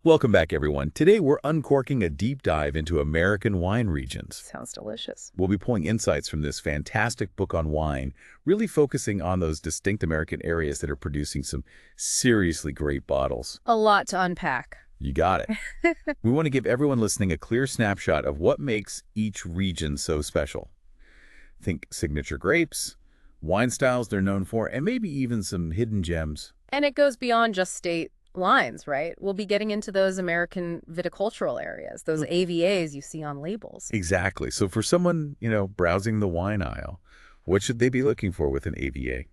Welcome back, everyone. Today, we're uncorking a deep dive into American wine regions. Sounds delicious. We'll be pulling insights from this fantastic book on wine, really focusing on those distinct American areas that are producing some seriously great bottles. A lot to unpack. You got it. We want to give everyone listening a clear snapshot of what makes each region so special. Think signature grapes, wine styles they're known for, and maybe even some hidden gems. And it goes beyond just state lines, right? We'll be getting into those American viticultural areas, those AVAs you see on labels. Exactly. So for someone, browsing the wine aisle, what should they be looking for with an AVA?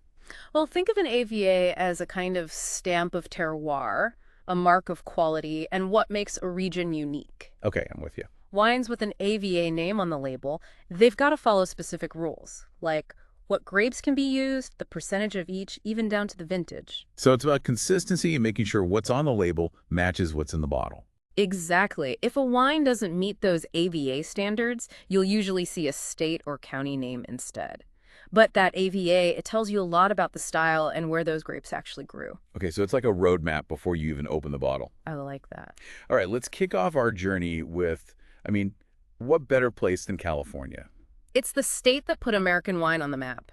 Well, think of an AVA as a kind of stamp of terroir, a mark of quality, and what makes a region unique. Okay, I'm with you. Wines with an AVA name on the label, they've got to follow specific rules, like what grapes can be used, the percentage of each, even down to the vintage. So it's about consistency and making sure what's on the label matches what's in the bottle. Exactly. If a wine doesn't meet those AVA standards, you'll usually see a state or county name instead. But that AVA, it tells you a lot about the style and where those grapes actually grew. Okay, so it's like a roadmap before you even open the bottle. I like that. All right, let's kick off our journey with, what better place than California? It's the state that put American wine on the map,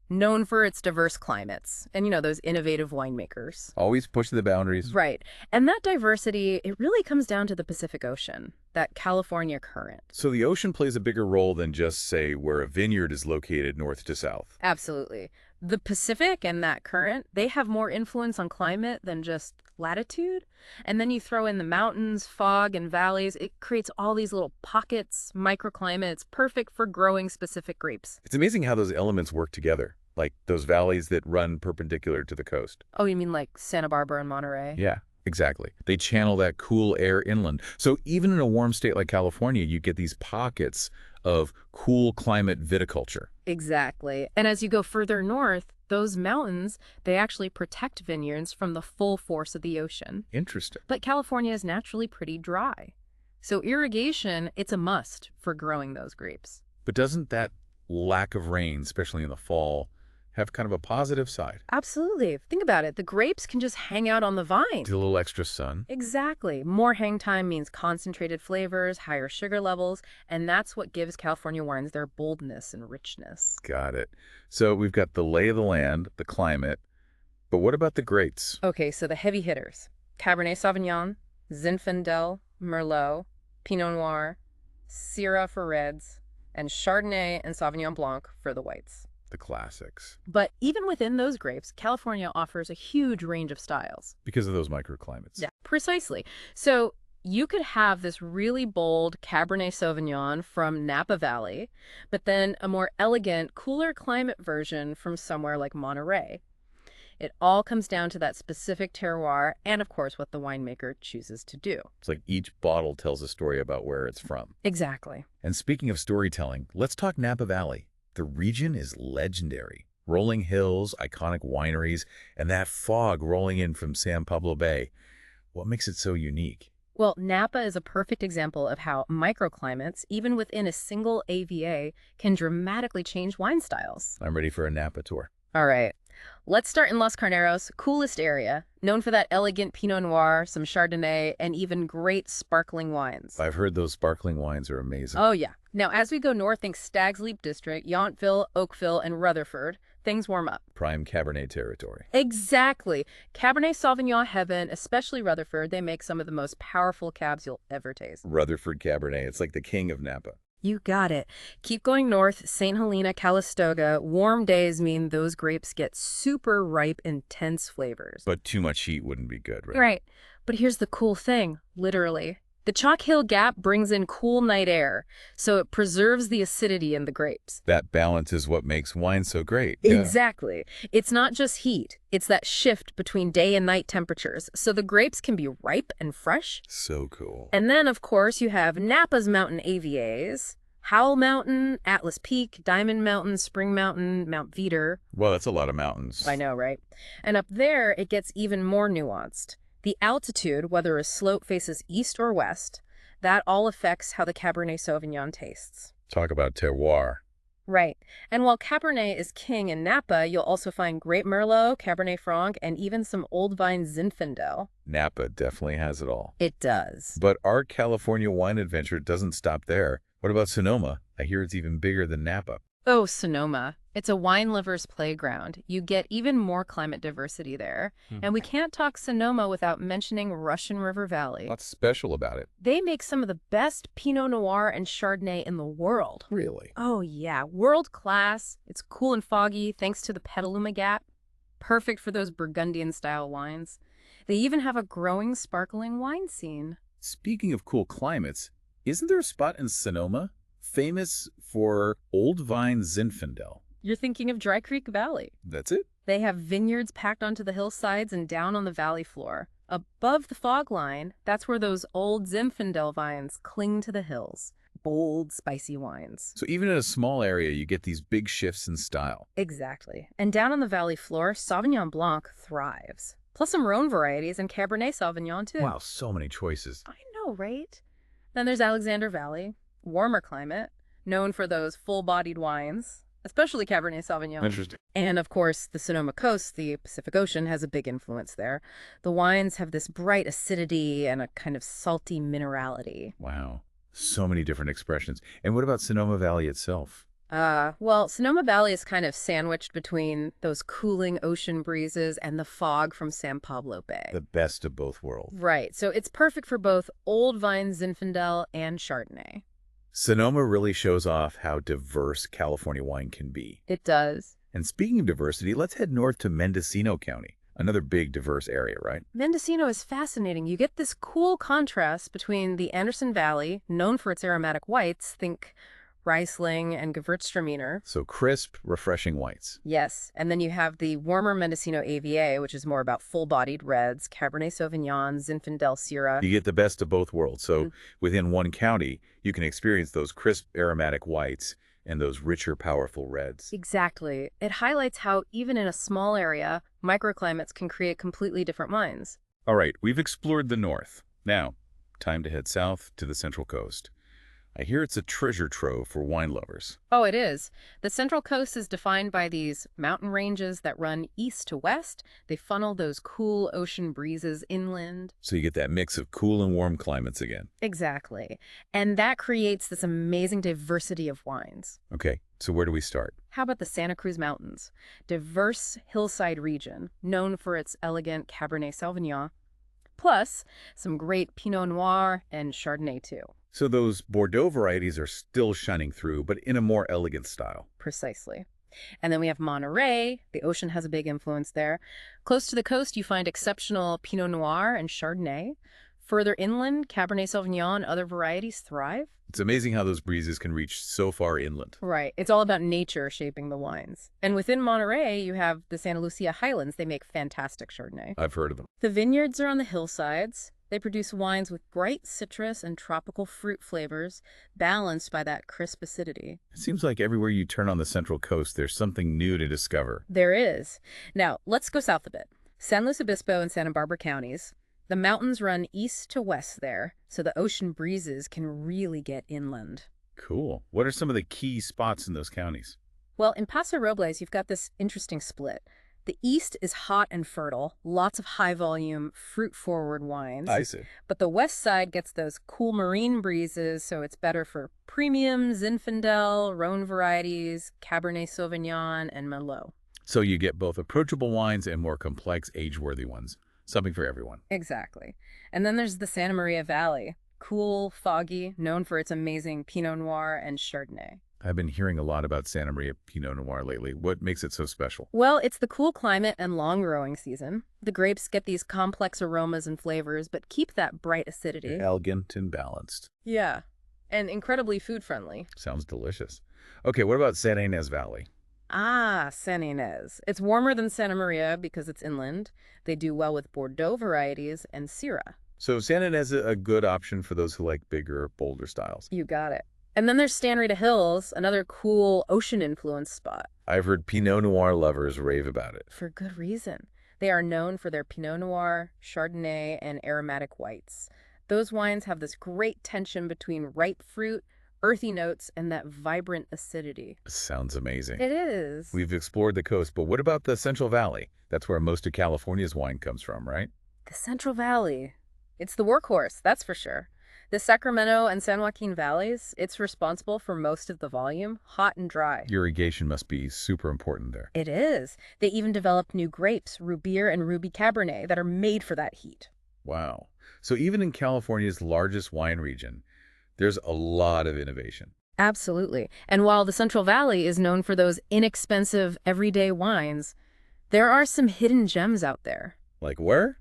known for its diverse climates and, those innovative winemakers. Always push the boundaries. Right. And that diversity, it really comes down to the Pacific Ocean, that California current. So the ocean plays a bigger role than just, say, where a vineyard is located north to south. Absolutely. The Pacific and that current, they have more influence on climate than just latitude. And then you throw in the mountains, fog, and valleys. It creates all these little pockets, microclimates, perfect for growing specific grapes. It's amazing how those elements work together, like those valleys that run perpendicular to the coast. Oh, you mean like Santa Barbara and Monterey? Yeah, exactly. They channel that cool air inland. So even in a warm state like California, you get these pockets of cool climate viticulture. Exactly. And as you go further north, those mountains, they actually protect vineyards from the full force of the ocean. Interesting. But California is naturally pretty dry. So irrigation, it's a must for growing those grapes. But doesn't that lack of rain, especially in the fall, have kind of a positive side? Absolutely. Think about it. The grapes can just hang out on the vine. Get a little extra sun. Exactly. More hang time means concentrated flavors, higher sugar levels, and that's what gives California wines their boldness and richness. Got it. So we've got the lay of the land, the climate, but what about the grapes? Okay, so the heavy hitters. Cabernet Sauvignon, Zinfandel, Merlot, Pinot Noir, Syrah for reds, and Chardonnay and Sauvignon Blanc for the whites. The classics. But even within those grapes, California offers a huge range of styles. Because of those microclimates. Yeah, precisely. So you could have this really bold Cabernet Sauvignon from Napa Valley, but then a more elegant, cooler climate version from somewhere like Monterey. It all comes down to that specific terroir and, of course, what the winemaker chooses to do. It's like each bottle tells a story about where it's from. Exactly. And speaking of storytelling, let's talk Napa Valley. The region is legendary. Rolling hills, iconic wineries, and that fog rolling in from San Pablo Bay. What makes it so unique? Well, Napa is a perfect example of how microclimates, even within a single AVA, can dramatically change wine styles. I'm ready for a Napa tour. All right. Let's start in Los Carneros, coolest area, known for that elegant Pinot Noir, some Chardonnay, and even great sparkling wines. I've heard those sparkling wines are amazing. Oh, yeah. Now, as we go north, think Stag's Leap District, Yountville, Oakville, and Rutherford. Things warm up. Prime Cabernet territory. Exactly. Cabernet Sauvignon heaven, especially Rutherford, they make some of the most powerful cabs you'll ever taste. Rutherford Cabernet. It's like the king of Napa. You got it. Keep going north, St. Helena, Calistoga. Warm days mean those grapes get super ripe, intense flavors. But too much heat wouldn't be good, right? Right. But here's the cool thing, literally. The Chalk Hill Gap brings in cool night air, so it preserves the acidity in the grapes. That balance is what makes wine so great. Yeah. Exactly. It's not just heat. It's that shift between day and night temperatures, so the grapes can be ripe and fresh. So cool. And then, of course, you have Napa's mountain AVAs, Howell Mountain, Atlas Peak, Diamond Mountain, Spring Mountain, Mount Veeder. Well, that's a lot of mountains. I know, right? And up there, it gets even more nuanced. The altitude, whether a slope faces east or west, that all affects how the Cabernet Sauvignon tastes. Talk about terroir. Right. And while Cabernet is king in Napa, you'll also find Great Merlot, Cabernet Franc, and even some Old Vine Zinfandel. Napa definitely has it all. It does. But our California wine adventure doesn't stop there. What about Sonoma? I hear it's even bigger than Napa. Oh, Sonoma. It's a wine lover's playground. You get even more climate diversity there. And we can't talk Sonoma without mentioning Russian River Valley. What's special about it? They make some of the best Pinot Noir and Chardonnay in the world. Really? Oh, yeah. World class. It's cool and foggy thanks to the Petaluma Gap. Perfect for those Burgundian-style wines. They even have a growing sparkling wine scene. Speaking of cool climates, isn't there a spot in Sonoma famous for Old Vine Zinfandel? You're thinking of Dry Creek Valley. That's it? They have vineyards packed onto the hillsides and down on the valley floor. Above the fog line, that's where those old Zinfandel vines cling to the hills. Bold, spicy wines. So even in a small area, you get these big shifts in style. Exactly. And down on the valley floor, Sauvignon Blanc thrives. Plus some Rhone varieties and Cabernet Sauvignon, too. Wow, so many choices. I know, right? Then there's Alexander Valley, warmer climate, known for those full-bodied wines, especially Cabernet Sauvignon. Interesting. And of course, the Sonoma Coast, the Pacific Ocean, has a big influence there. The wines have this bright acidity and a kind of salty minerality. Wow, so many different expressions. And what about Sonoma Valley itself? Well, Sonoma Valley is kind of sandwiched between those cooling ocean breezes and the fog from San Pablo Bay. The best of both worlds. Right, so it's perfect for both Old Vine Zinfandel and Chardonnay. Sonoma really shows off how diverse California wine can be. It does. And speaking of diversity, let's head north to Mendocino County, another big diverse area, right? Mendocino is fascinating. You get this cool contrast between the Anderson Valley, known for its aromatic whites, think Riesling and Gewürztraminer. So crisp, refreshing whites. Yes, and then you have the warmer Mendocino AVA, which is more about full-bodied reds, Cabernet Sauvignon, Zinfandel, Syrah. You get the best of both worlds. So within one county, you can experience those crisp, aromatic whites and those richer, powerful reds. Exactly. It highlights how, even in a small area, microclimates can create completely different wines. All right, we've explored the north. Now, time to head south to the Central Coast. I hear it's a treasure trove for wine lovers. Oh, it is. The Central Coast is defined by these mountain ranges that run east to west. They funnel those cool ocean breezes inland. So you get that mix of cool and warm climates again. Exactly. And that creates this amazing diversity of wines. Okay, so where do we start? How about the Santa Cruz Mountains? Diverse hillside region, known for its elegant Cabernet Sauvignon, plus some great Pinot Noir and Chardonnay too. So those Bordeaux varieties are still shining through, but in a more elegant style. Precisely. And then we have Monterey. The ocean has a big influence there. Close to the coast, you find exceptional Pinot Noir and Chardonnay. Further inland, Cabernet Sauvignon and other varieties thrive. It's amazing how those breezes can reach so far inland. Right. It's all about nature shaping the wines. And within Monterey, you have the Santa Lucia Highlands. They make fantastic Chardonnay. I've heard of them. The vineyards are on the hillsides. They produce wines with bright citrus and tropical fruit flavors, balanced by that crisp acidity. It seems like everywhere you turn on the Central Coast, there's something new to discover. There is. Now, let's go south a bit. San Luis Obispo and Santa Barbara counties. The mountains run east to west there, so the ocean breezes can really get inland. Cool. What are some of the key spots in those counties? Well, in Paso Robles, you've got this interesting split. The east is hot and fertile, lots of high-volume, fruit-forward wines. I see. But the west side gets those cool marine breezes, so it's better for premium Zinfandel, Rhone varieties, Cabernet Sauvignon, and Merlot. So you get both approachable wines and more complex, age-worthy ones. Something for everyone. Exactly. And then there's the Santa Maria Valley. Cool, foggy, known for its amazing Pinot Noir and Chardonnay. I've been hearing a lot about Santa Maria Pinot Noir lately. What makes it so special? Well, it's the cool climate and long growing season. The grapes get these complex aromas and flavors, but keep that bright acidity. Elegant and balanced. Yeah, and incredibly food-friendly. Sounds delicious. Okay, what about Santa Ynez Valley? Ah, San Ynez. It's warmer than Santa Maria because it's inland. They do well with Bordeaux varieties and Syrah. So Santa Ynez is a good option for those who like bigger, bolder styles. You got it. And then there's Stan Rita Hills, another cool ocean-influenced spot. I've heard Pinot Noir lovers rave about it. For good reason. They are known for their Pinot Noir, Chardonnay, and aromatic whites. Those wines have this great tension between ripe fruit, earthy notes, and that vibrant acidity. Sounds amazing. It is. We've explored the coast, but what about the Central Valley? That's where most of California's wine comes from, right? The Central Valley. It's the workhorse, that's for sure. The Sacramento and San Joaquin valleys, it's responsible for most of the volume, hot and dry. Irrigation must be super important there. It is. They even developed new grapes, Rubir and Ruby Cabernet, that are made for that heat. Wow. So even in California's largest wine region, there's a lot of innovation. Absolutely. And while the Central Valley is known for those inexpensive, everyday wines, there are some hidden gems out there. Like where?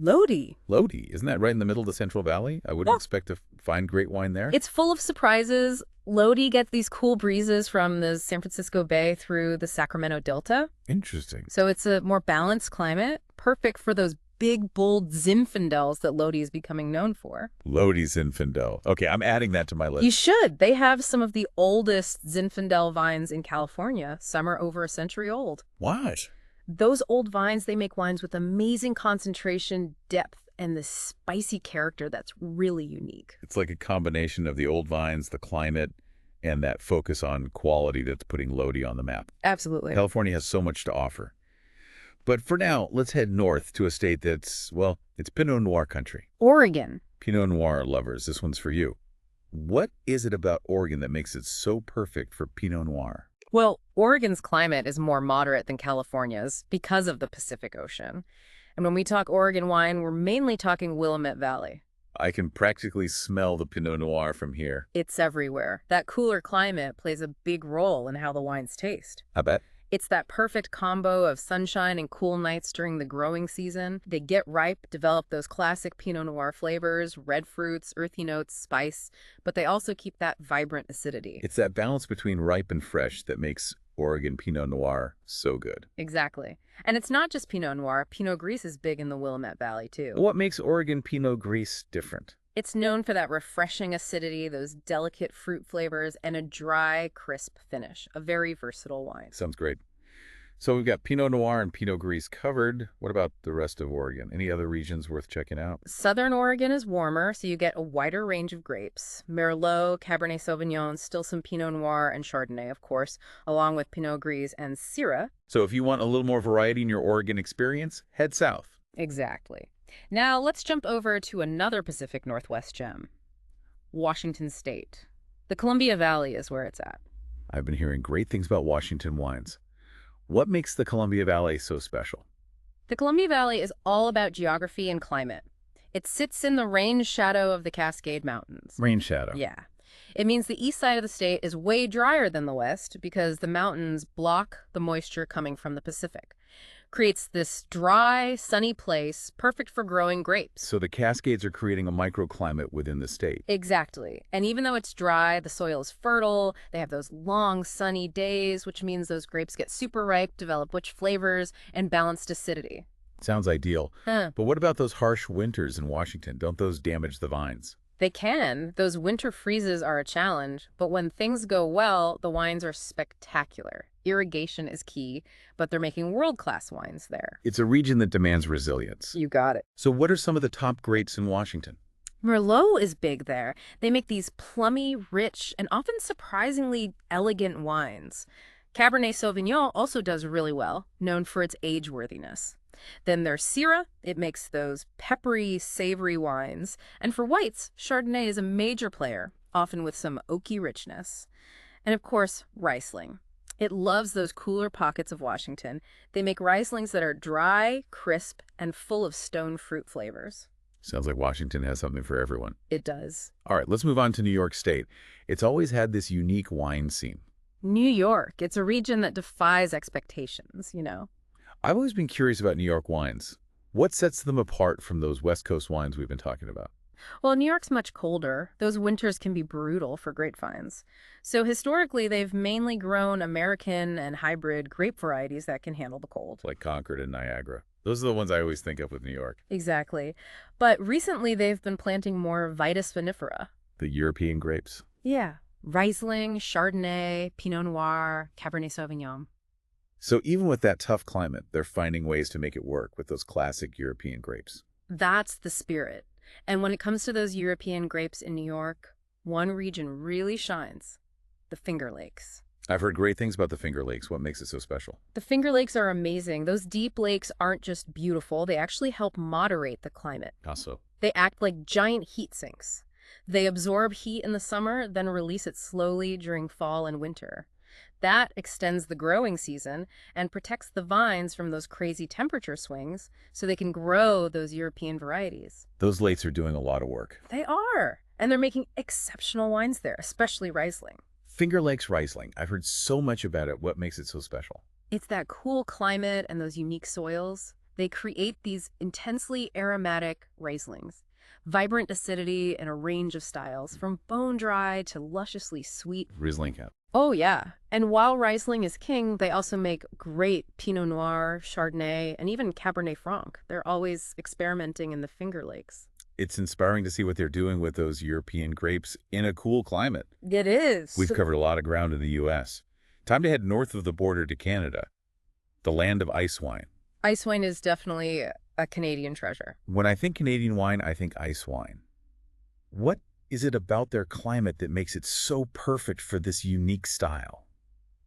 Lodi. Lodi. Isn't that right in the middle of the Central Valley? I wouldn't expect to find great wine there. It's full of surprises. Lodi gets these cool breezes from the San Francisco Bay through the Sacramento Delta. Interesting. So it's a more balanced climate, perfect for those big, bold Zinfandels that Lodi is becoming known for. Lodi Zinfandel. Okay, I'm adding that to my list. You should. They have some of the oldest Zinfandel vines in California. Some are over a century old. What? Those old vines, they make wines with amazing concentration, depth, and this spicy character that's really unique. It's like a combination of the old vines, the climate, and that focus on quality that's putting Lodi on the map. Absolutely. California has so much to offer. But for now, let's head north to a state that's, well, it's Pinot Noir country. Oregon. Pinot Noir lovers, this one's for you. What is it about Oregon that makes it so perfect for Pinot Noir? Well, Oregon's climate is more moderate than California's because of the Pacific Ocean. And when we talk Oregon wine, we're mainly talking Willamette Valley. I can practically smell the Pinot Noir from here. It's everywhere. That cooler climate plays a big role in how the wines taste. I bet. It's that perfect combo of sunshine and cool nights during the growing season. They get ripe, develop those classic Pinot Noir flavors, red fruits, earthy notes, spice, but they also keep that vibrant acidity. It's that balance between ripe and fresh that makes Oregon Pinot Noir so good. Exactly. And it's not just Pinot Noir. Pinot Gris is big in the Willamette Valley, too. What makes Oregon Pinot Gris different? It's known for that refreshing acidity, those delicate fruit flavors, and a dry, crisp finish. A very versatile wine. Sounds great. So we've got Pinot Noir and Pinot Gris covered. What about the rest of Oregon? Any other regions worth checking out? Southern Oregon is warmer, so you get a wider range of grapes. Merlot, Cabernet Sauvignon, still some Pinot Noir and Chardonnay, of course, along with Pinot Gris and Syrah. So if you want a little more variety in your Oregon experience, head south. Exactly. Now let's jump over to another Pacific Northwest gem, Washington State. The Columbia Valley is where it's at. I've been hearing great things about Washington wines. What makes the Columbia Valley so special? The Columbia Valley is all about geography and climate. It sits in the rain shadow of the Cascade Mountains. Rain shadow. Yeah. It means the east side of the state is way drier than the west because the mountains block the moisture coming from the Pacific. Creates this dry, sunny place, perfect for growing grapes. So the Cascades are creating a microclimate within the state. Exactly. And even though it's dry, the soil is fertile. They have those long, sunny days, which means those grapes get super ripe, develop rich flavors, and balanced acidity. Sounds ideal. Huh. But what about those harsh winters in Washington? Don't those damage the vines? They can. Those winter freezes are a challenge, but when things go well, the wines are spectacular. Irrigation is key, but they're making world-class wines there. It's a region that demands resilience. You got it. So what are some of the top grapes in Washington? Merlot is big there. They make these plummy, rich, and often surprisingly elegant wines. Cabernet Sauvignon also does really well, known for its age-worthiness. Then there's Syrah. It makes those peppery, savory wines. And for whites, Chardonnay is a major player, often with some oaky richness. And of course, Riesling. It loves those cooler pockets of Washington. They make Rieslings that are dry, crisp, and full of stone fruit flavors. Sounds like Washington has something for everyone. It does. All right, let's move on to New York State. It's always had this unique wine scene. New York. It's a region that defies expectations, you know. I've always been curious about New York wines. What sets them apart from those West Coast wines we've been talking about? Well, New York's much colder. Those winters can be brutal for grapevines. So historically, they've mainly grown American and hybrid grape varieties that can handle the cold. Like Concord and Niagara. Those are the ones I always think of with New York. Exactly. But recently, they've been planting more Vitis vinifera. The European grapes. Yeah. Riesling, Chardonnay, Pinot Noir, Cabernet Sauvignon. So even with that tough climate, they're finding ways to make it work with those classic European grapes. That's the spirit. And when it comes to those European grapes in New York, one region really shines: the Finger Lakes. I've heard great things about the Finger Lakes. What makes it so special? The Finger Lakes are amazing. Those deep lakes aren't just beautiful, they actually help moderate the climate. Also, They act like giant heat sinks. They absorb heat in the summer, then release it slowly during fall and winter. That extends the growing season and protects the vines from those crazy temperature swings so they can grow those European varieties. those lakes are doing a lot of work. They are. And they're making exceptional wines there, especially Riesling. Finger Lakes Riesling. I've heard so much about it. What makes it so special? It's that cool climate and those unique soils. They create these intensely aromatic Rieslings, vibrant acidity in a range of styles, from bone dry to lusciously sweet. Riesling Cap. Oh, yeah. And while Riesling is king, they also make great Pinot Noir, Chardonnay, and even Cabernet Franc. They're always experimenting in the Finger Lakes. It's inspiring to see what they're doing with those European grapes in a cool climate. It is. We've covered a lot of ground in the U.S. Time to head north of the border to Canada, the land of ice wine. Ice wine is definitely a Canadian treasure. When I think Canadian wine, I think ice wine. What is it about their climate that makes it so perfect for this unique style?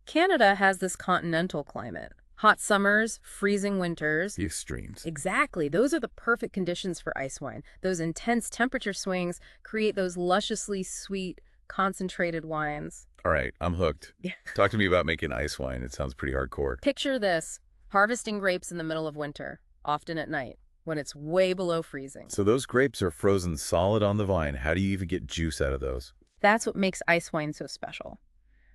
Canada has this continental climate. Hot summers, freezing winters. The extremes. Exactly. Those are the perfect conditions for ice wine. Those intense temperature swings create those lusciously sweet, concentrated wines. All right, I'm hooked. Yeah. Talk to me about making ice wine. It sounds pretty hardcore. Picture this: harvesting grapes in the middle of winter, often at night, when it's way below freezing. So those grapes are frozen solid on the vine. How do you even get juice out of those? That's what makes ice wine so special.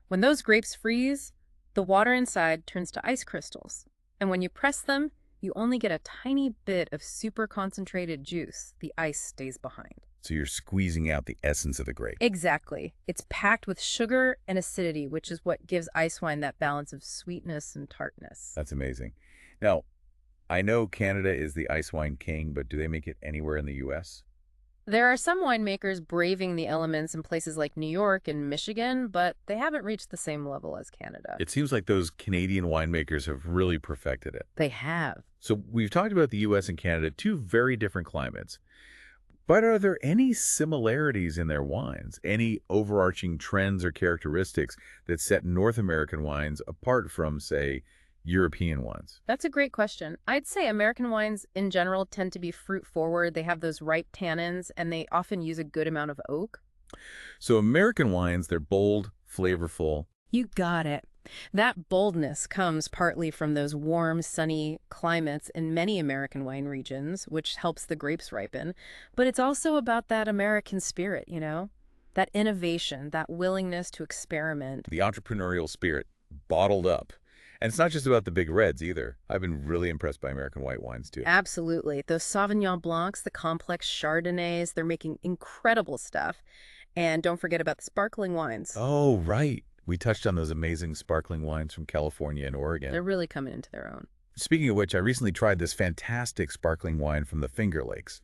When those grapes freeze, the water inside turns to ice crystals. And when you press them, you only get a tiny bit of super concentrated juice. The ice stays behind. So you're squeezing out the essence of the grape. Exactly. It's packed with sugar and acidity, which is what gives ice wine that balance of sweetness and tartness. That's amazing. Now, I know Canada is the ice wine king, but do they make it anywhere in the U.S.? There are some winemakers braving the elements in places like New York and Michigan, but they haven't reached the same level as Canada. It seems like those Canadian winemakers have really perfected it. They have. So we've talked about the U.S. and Canada, two very different climates. But are there any similarities in their wines? Any overarching trends or characteristics that set North American wines apart from, say, European ones? That's a great question. I'd say American wines in general tend to be fruit forward. They have those ripe tannins, and they often use a good amount of oak. So American wines, they're bold, flavorful. You got it. That boldness comes partly from those warm, sunny climates in many American wine regions, which helps the grapes ripen. But it's also about that American spirit, you know? That innovation, that willingness to experiment. The entrepreneurial spirit bottled up. And it's not just about the big reds either. I've been really impressed by American white wines too. Absolutely. Those Sauvignon Blancs, the complex Chardonnays, they're making incredible stuff. And don't forget about the sparkling wines. Oh, right. We touched on those amazing sparkling wines from California and Oregon. They're really coming into their own. Speaking of which, I recently tried this fantastic sparkling wine from the Finger Lakes.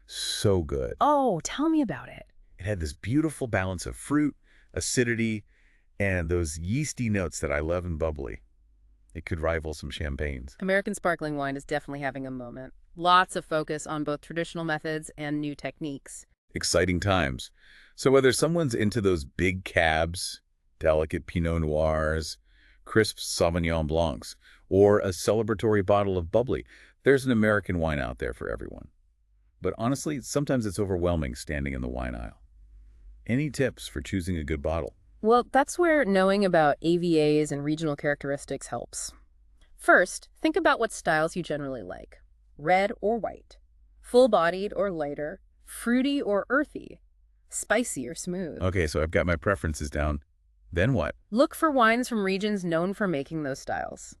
So good. Oh, tell me about it. It had this beautiful balance of fruit, acidity, and those yeasty notes that I love and bubbly. It could rival some champagnes. American sparkling wine is definitely having a moment. Lots of focus on both traditional methods and new techniques. Exciting times. So whether someone's into those big cabs, delicate Pinot Noirs, crisp Sauvignon Blancs, or a celebratory bottle of bubbly, there's an American wine out there for everyone. But honestly, sometimes it's overwhelming standing in the wine aisle. Any tips for choosing a good bottle? Well, that's where knowing about AVAs and regional characteristics helps. First, think about what styles you generally like. Red or white, full-bodied or lighter, fruity or earthy, spicy or smooth. Okay, so I've got my preferences down. Then what? Look for wines from regions known for making those styles.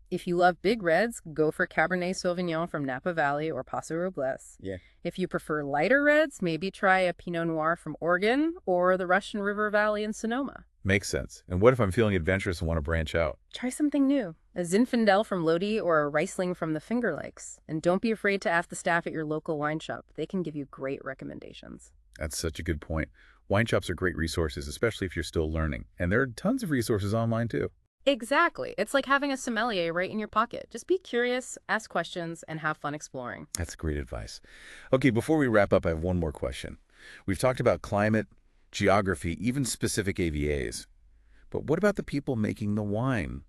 If you love big reds, go for Cabernet Sauvignon from Napa Valley or Paso Robles. Yeah. If you prefer lighter reds, maybe try a Pinot Noir from Oregon or the Russian River Valley in Sonoma. Makes sense. And what if I'm feeling adventurous and want to branch out? Try something new. A Zinfandel from Lodi or a Riesling from the Finger Lakes. And don't be afraid to ask the staff at your local wine shop. They can give you great recommendations. That's such a good point. Wine shops are great resources, especially if you're still learning. And there are tons of resources online too. Exactly. It's like having a sommelier right in your pocket. Just be curious, ask questions, and have fun exploring. That's great advice. Okay, before we wrap up, I have one more question. We've talked about climate, geography, even specific AVAs. But what about the people making the wine?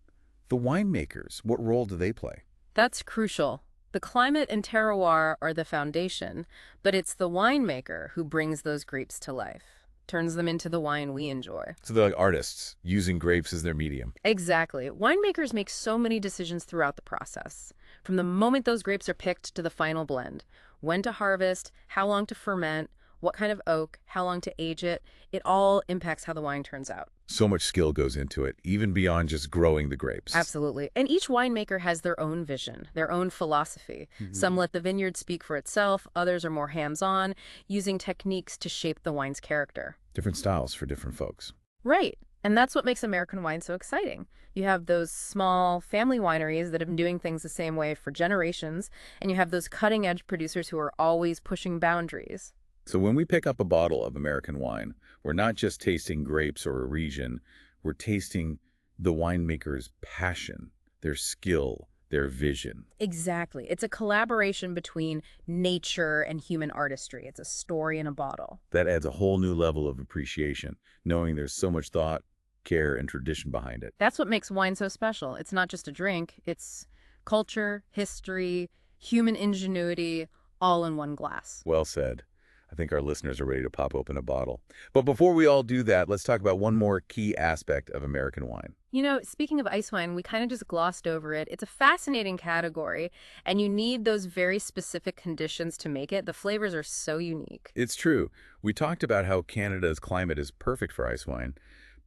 The winemakers, what role do they play? That's crucial. The climate and terroir are the foundation, but it's the winemaker who brings those grapes to life, turns them into the wine we enjoy. So they're like artists, using grapes as their medium. Exactly. Winemakers make so many decisions throughout the process, from the moment those grapes are picked to the final blend. When to harvest, how long to ferment, what kind of oak, how long to age it. It all impacts how the wine turns out. So much skill goes into it, even beyond just growing the grapes. Absolutely. And each winemaker has their own vision, their own philosophy. Some let the vineyard speak for itself, others are more hands-on, using techniques to shape the wine's character. Different styles for different folks. Right. And that's what makes American wine so exciting. You have those small family wineries that have been doing things the same way for generations, and you have those cutting-edge producers who are always pushing boundaries. So when we pick up a bottle of American wine, we're not just tasting grapes or a region, we're tasting the winemaker's passion, their skill, their vision. Exactly. It's a collaboration between nature and human artistry. It's a story in a bottle. That adds a whole new level of appreciation, knowing there's so much thought, care, and tradition behind it. That's what makes wine so special. It's not just a drink. It's culture, history, human ingenuity, all in one glass. Well said. I think our listeners are ready to pop open a bottle. But before we all do that, let's talk about one more key aspect of American wine. You know, speaking of ice wine, we kind of just glossed over it. It's a fascinating category, and you need those very specific conditions to make it. The flavors are so unique. It's true. We talked about how Canada's climate is perfect for ice wine,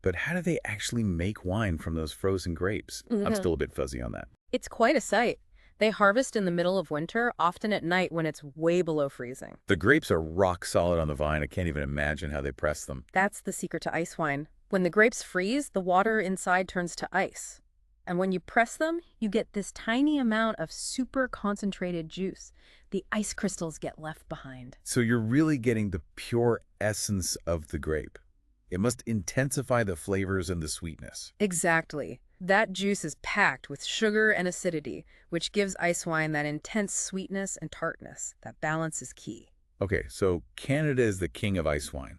but how do they actually make wine from those frozen grapes? I'm still a bit fuzzy on that. It's quite a sight. They harvest in the middle of winter, often at night when it's way below freezing. The grapes are rock solid on the vine. I can't even imagine how they press them. That's the secret to ice wine. When the grapes freeze, the water inside turns to ice. And when you press them, you get this tiny amount of super concentrated juice. The ice crystals get left behind. So you're really getting the pure essence of the grape. It must intensify the flavors and the sweetness. Exactly. That juice is packed with sugar and acidity, which gives ice wine that intense sweetness and tartness. That balance is key. Okay, so Canada is the king of ice wine.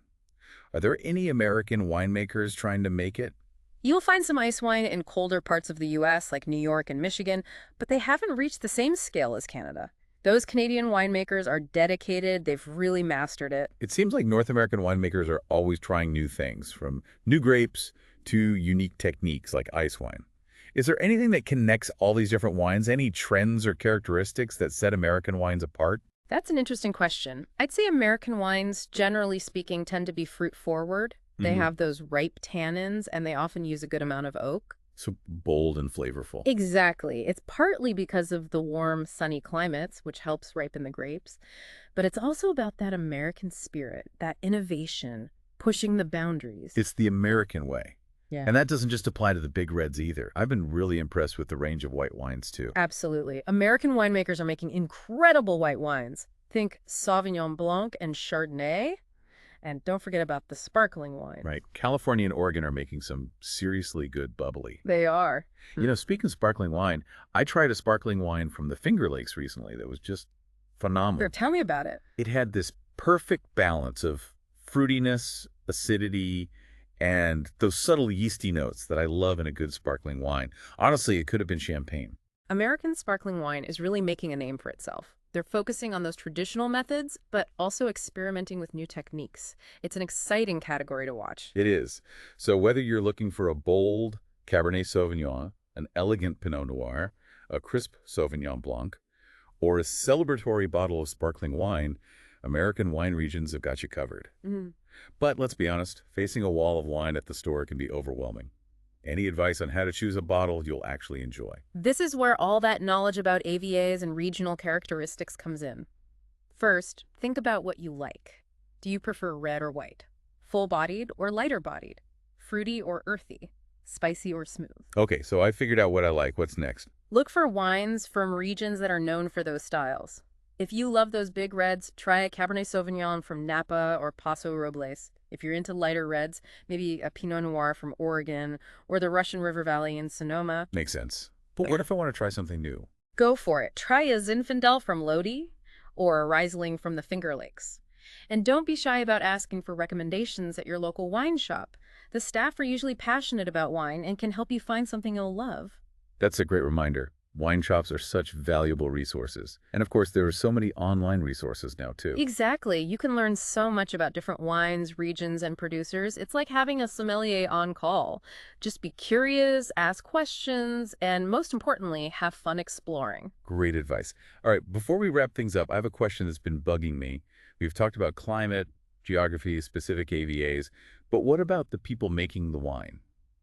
Are there any American winemakers trying to make it? You'll find some ice wine in colder parts of the U.S., like New York and Michigan, but they haven't reached the same scale as Canada. Those Canadian winemakers are dedicated. They've really mastered it. It seems like North American winemakers are always trying new things, from new grapes to unique techniques like ice wine. Is there anything that connects all these different wines? Any trends or characteristics that set American wines apart? That's an interesting question. I'd say American wines, generally speaking, tend to be fruit forward. They have those ripe tannins, and they often use a good amount of oak. So bold and flavorful. Exactly. It's partly because of the warm, sunny climates, which helps ripen the grapes. But it's also about that American spirit, that innovation, pushing the boundaries. It's the American way. Yeah. And that doesn't just apply to the big reds either. I've been really impressed with the range of white wines too. Absolutely. American winemakers are making incredible white wines. Think Sauvignon Blanc and Chardonnay. And don't forget about the sparkling wine. Right. California and Oregon are making some seriously good bubbly. They are. You know, speaking of sparkling wine, I tried a sparkling wine from the Finger Lakes recently that was just phenomenal. Sure, tell me about it. It had this perfect balance of fruitiness, acidity, and those subtle yeasty notes that I love in a good sparkling wine. Honestly, it could have been champagne. American sparkling wine is really making a name for itself. They're focusing on those traditional methods, but also experimenting with new techniques. It's an exciting category to watch. It is. So whether you're looking for a bold Cabernet Sauvignon, an elegant Pinot Noir, a crisp Sauvignon Blanc, or a celebratory bottle of sparkling wine, American wine regions have got you covered. But let's be honest, facing a wall of wine at the store can be overwhelming. Any advice on how to choose a bottle you'll actually enjoy? This is where all that knowledge about AVAs and regional characteristics comes in. First, think about what you like. Do you prefer red or white? Full-bodied or lighter-bodied? Fruity or earthy? Spicy or smooth? Okay, so I figured out what I like. What's next? Look for wines from regions that are known for those styles. If you love those big reds, try a Cabernet Sauvignon from Napa or Paso Robles. If you're into lighter reds, maybe a Pinot Noir from Oregon or the Russian River Valley in Sonoma. Makes sense. But what if I want to try something new? Go for it. Try a Zinfandel from Lodi or a Riesling from the Finger Lakes. And don't be shy about asking for recommendations at your local wine shop. The staff are usually passionate about wine and can help you find something you'll love. That's a great reminder. Wine shops are such valuable resources. And of course, there are so many online resources now, too. Exactly. You can learn so much about different wines, regions, and producers. It's like having a sommelier on call. Just be curious, ask questions, and most importantly, have fun exploring. Great advice. All right, before we wrap things up, I have a question that's been bugging me. We've talked about climate, geography, specific AVAs, but what about the people making the wine?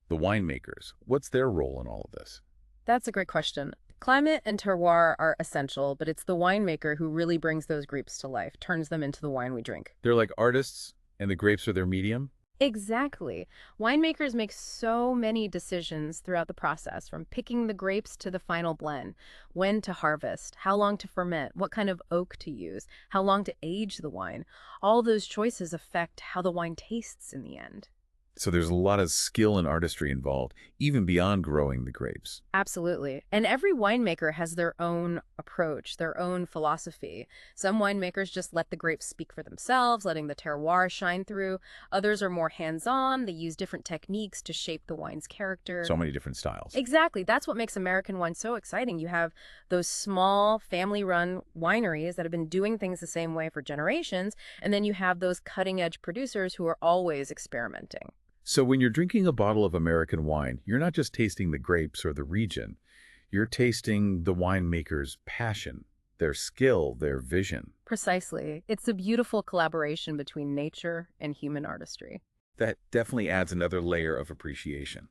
The winemakers. What's their role in all of this? That's a great question. Climate and terroir are essential, but it's the winemaker who really brings those grapes to life, turns them into the wine we drink. They're like artists, and the grapes are their medium? Exactly. Winemakers make so many decisions throughout the process, from picking the grapes to the final blend, when to harvest, how long to ferment, what kind of oak to use, how long to age the wine. All those choices affect how the wine tastes in the end. So there's a lot of skill and artistry involved, even beyond growing the grapes. Absolutely. And every winemaker has their own approach, their own philosophy. Some winemakers just let the grapes speak for themselves, letting the terroir shine through. Others are more hands-on. They use different techniques to shape the wine's character. So many different styles. Exactly. That's what makes American wine so exciting. You have those small, family-run wineries that have been doing things the same way for generations, and then you have those cutting-edge producers who are always experimenting. So when you're drinking a bottle of American wine, you're not just tasting the grapes or the region. You're tasting the winemaker's passion, their skill, their vision. Precisely. It's a beautiful collaboration between nature and human artistry. That definitely adds another layer of appreciation.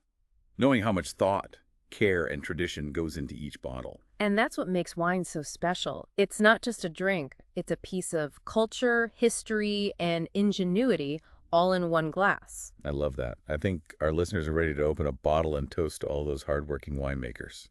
Knowing how much thought, care, and tradition goes into each bottle. And that's what makes wine so special. It's not just a drink. It's a piece of culture, history, and ingenuity all in one glass. I love that. I think our listeners are ready to open a bottle and toast to all those hardworking winemakers.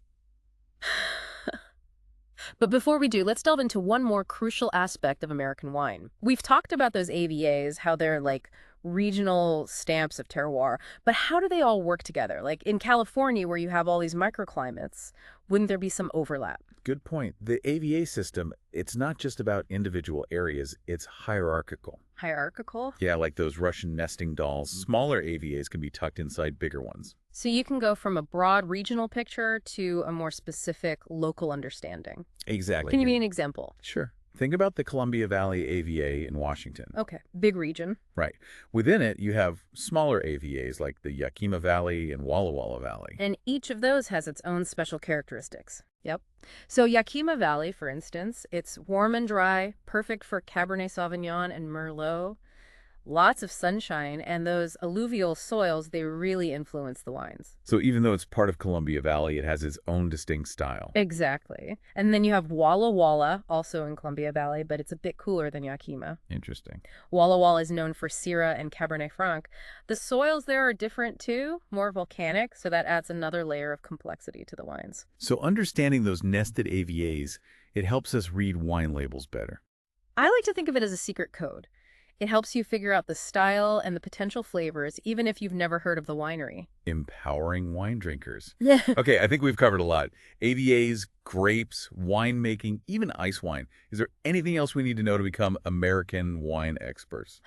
But before we do, let's delve into one more crucial aspect of American wine. We've talked about those AVAs, how they're like regional stamps of terroir, but how do they all work together? Like in California, where you have all these microclimates, wouldn't there be some overlap? Good point. The AVA system, it's not just about individual areas, it's hierarchical. Hierarchical? Yeah, like those Russian nesting dolls. Smaller AVAs can be tucked inside bigger ones. So you can go from a broad regional picture to a more specific local understanding. Exactly. Can you give me an example? Sure. Think about the Columbia Valley AVA in Washington. Okay, big region. Right. Within it, you have smaller AVAs like the Yakima Valley and Walla Walla Valley. And each of those has its own special characteristics. Yep. So Yakima Valley, for instance, it's warm and dry, perfect for Cabernet Sauvignon and Merlot. Lots of sunshine, and those alluvial soils, they really influence the wines. So even though it's part of Columbia Valley, it has its own distinct style. Exactly. And then you have Walla Walla, also in Columbia Valley, but it's a bit cooler than Yakima. Interesting. Walla Walla is known for Syrah and Cabernet Franc. The soils there are different too, more volcanic, so that adds another layer of complexity to the wines. So understanding those nested AVAs, it helps us read wine labels better. I like to think of it as a secret code. It helps you figure out the style and the potential flavors, even if you've never heard of the winery. Empowering wine drinkers. Okay, I think we've covered a lot. AVAs, grapes, winemaking, even ice wine. Is there anything else we need to know to become American wine experts?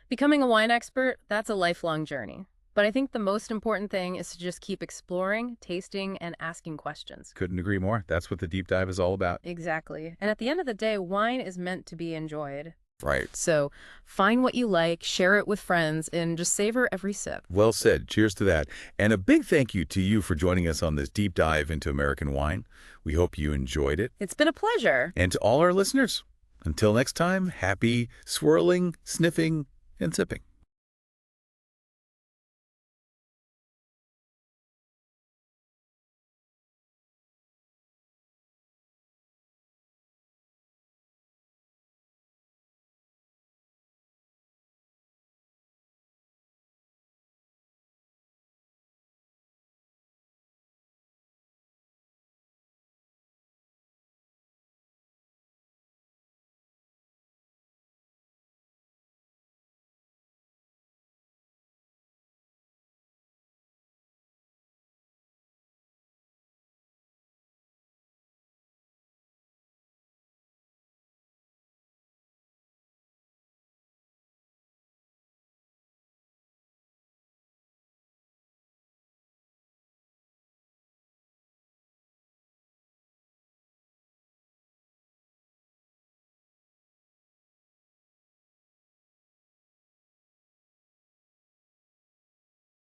Becoming a wine expert, that's a lifelong journey. But I think the most important thing is to just keep exploring, tasting, and asking questions. Couldn't agree more. That's what the deep dive is all about. Exactly. And at the end of the day, wine is meant to be enjoyed. Right. So find what you like, share it with friends, and just savor every sip. Well said. Cheers to that. And a big thank you to you for joining us on this deep dive into American wine. We hope you enjoyed it. It's been a pleasure. And to all our listeners, until next time, happy swirling, sniffing, and sipping.